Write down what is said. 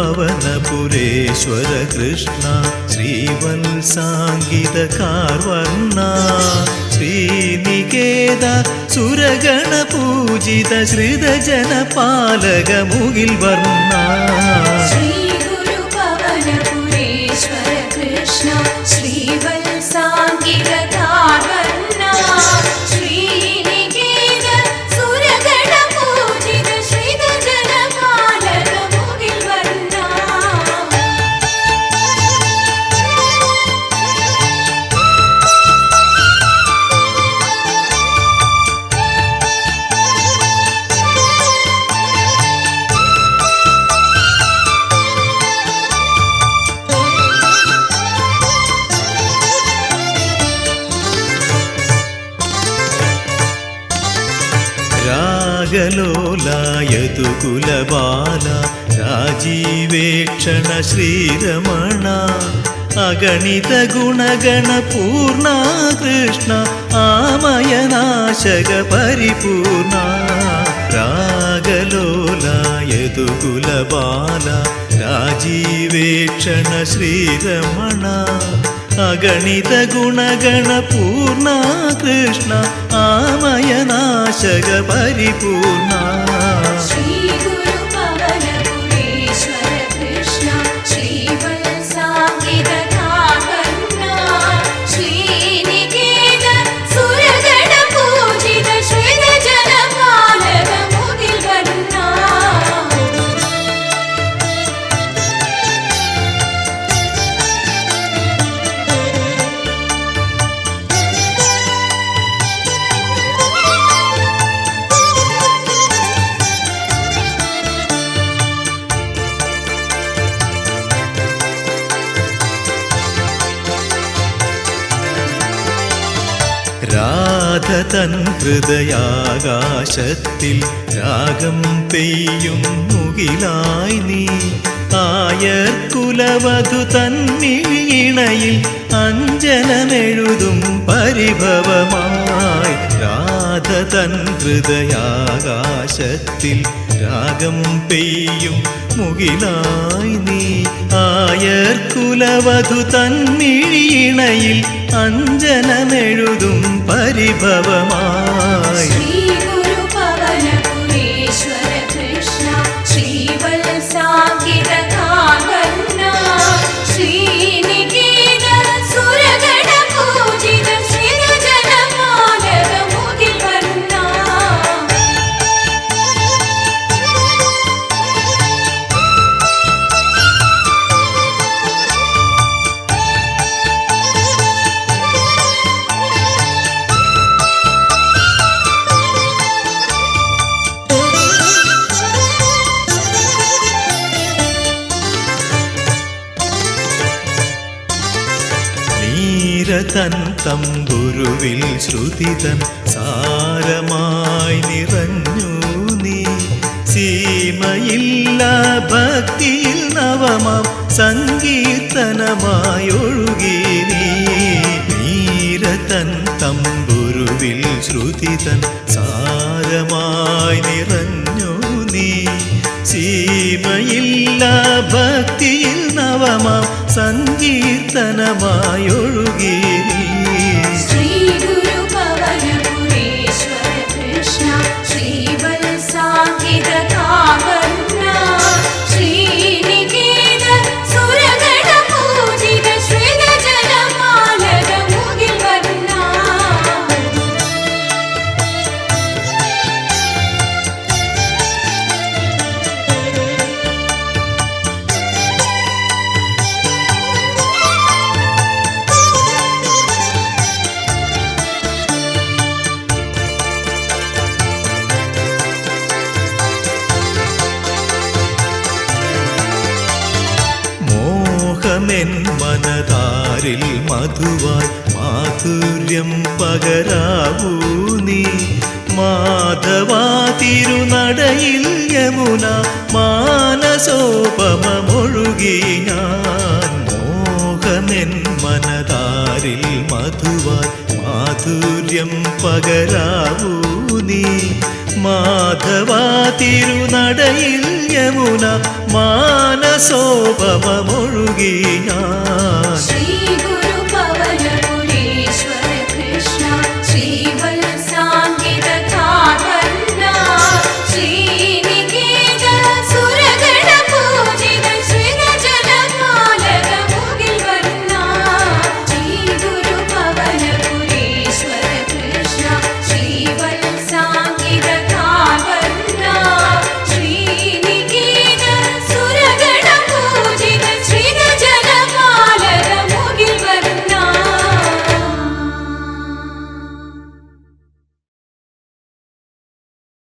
പവനപുരേശ്വര കൃഷ്ണ ശ്രീവത്സാംഗിതകാർവർണ്ണ ശ്രീനികേത സുരഗണ പൂജിത ശ്രിതജന പാലക മുകിൽ വർണ്ണ ശ്രീ ഗുരു പവനപുരേശ്വര കൃഷ്ണ ശ്രീവത്സാംഗിതകാർവർണ്ണ ശ്രീനികേത സുരഗണ പൂജിത ശ്രിതജന പാലക മുകിൽ വർണ്ണ രാഗലോലായതുകുലബാല രാജീവേക്ഷണ ശ്രീരമണ അഗണിത ഗുണഗണ പൂർണ്ണ കൃഷ്ണ ആമയനാശക പരിപൂർണ രാഗലോലായതുകുലബാല രാജീവേക്ഷണ ശ്രീരമണ അഗണിത ഗുണഗണ പൂർണ്ണ കൃഷ്ണ ആമയനാശക പരിപൂർണ ശ്രീ ഗുരു പവനപുരേശ്വര കൃഷ്ണ ശ്രീവത്സാംഗിതകാർവർണ്ണ ശ്രീനികേത സുരഗണ പൂജിത ശ്രിതജന പാലക മുകിൽ വർണ്ണ രാധ തൻ ഹൃദയാകാശത്തിൽ രാഗം പെയ്യും മുകിലായി നീ ആയർകുലവധു തന്മിഴിയിണയിൽ അഞ്ജനമെഴുതും പരിഭവമായി രാധ തൻ ഹൃദയാകാശത്തിൽ രാഗം പെയ്യും മുകിലായി നീ ആയർകുലവധു തന്മിഴിയിണയിൽ അഞ്ജനമെഴുതും പരിഭവമായി ശ്രീ ഗുരു പവനപുരേശ്വര കൃഷ്ണ ശ്രീവത്സാംഗിതകാർവർണ്ണ ശ്രീനികേത സുരഗണ പൂജിത ശ്രിതജന പാലക മുകിൽ വർണ്ണ നീരതൻ തമ്പുരുവിൽ ശ്രുതിതൻ സാരമായി നിറഞ്ഞു നീ സീമയില്ല ഭക്തിയിൽ നവമാം സങ്കീർത്തനമായൊഴുകി നീ നീരതൻ തമ്പുരുവിൽ ശ്രുതിതൻ സാരമായി നിറഞ്ഞു നീ സീമയില്ല ഭക്തിയിൽ നവമാം സങ്കീർത്തനമായൊഴുകി ശ്രീ ഗുരു പവനപുരേശ്വര കൃഷ്ണ ശ്രീവത്സാംഗിതകാർവർണ്ണ ശ്രീനികേത സുരഗണ പൂജിത ശ്രിതജന പാലക മുകിൽ വർണ്ണ മോഹമെൻ മനതാരിൽ മധുവായി മാധുര്യം പകരാവൂ നീ മാധവാ തിരുനടയിൽ യമുന മാനസോപമൊഴുകി ഞാൻ മോഹമെൻ മനതാരിൽ മധുവായി മാധുര്യം പകരാവൂ നീ മാധവ തിരുനടയിൽ യമുന മാനസോപമൊഴുകി ഞാൻ ശ്രീ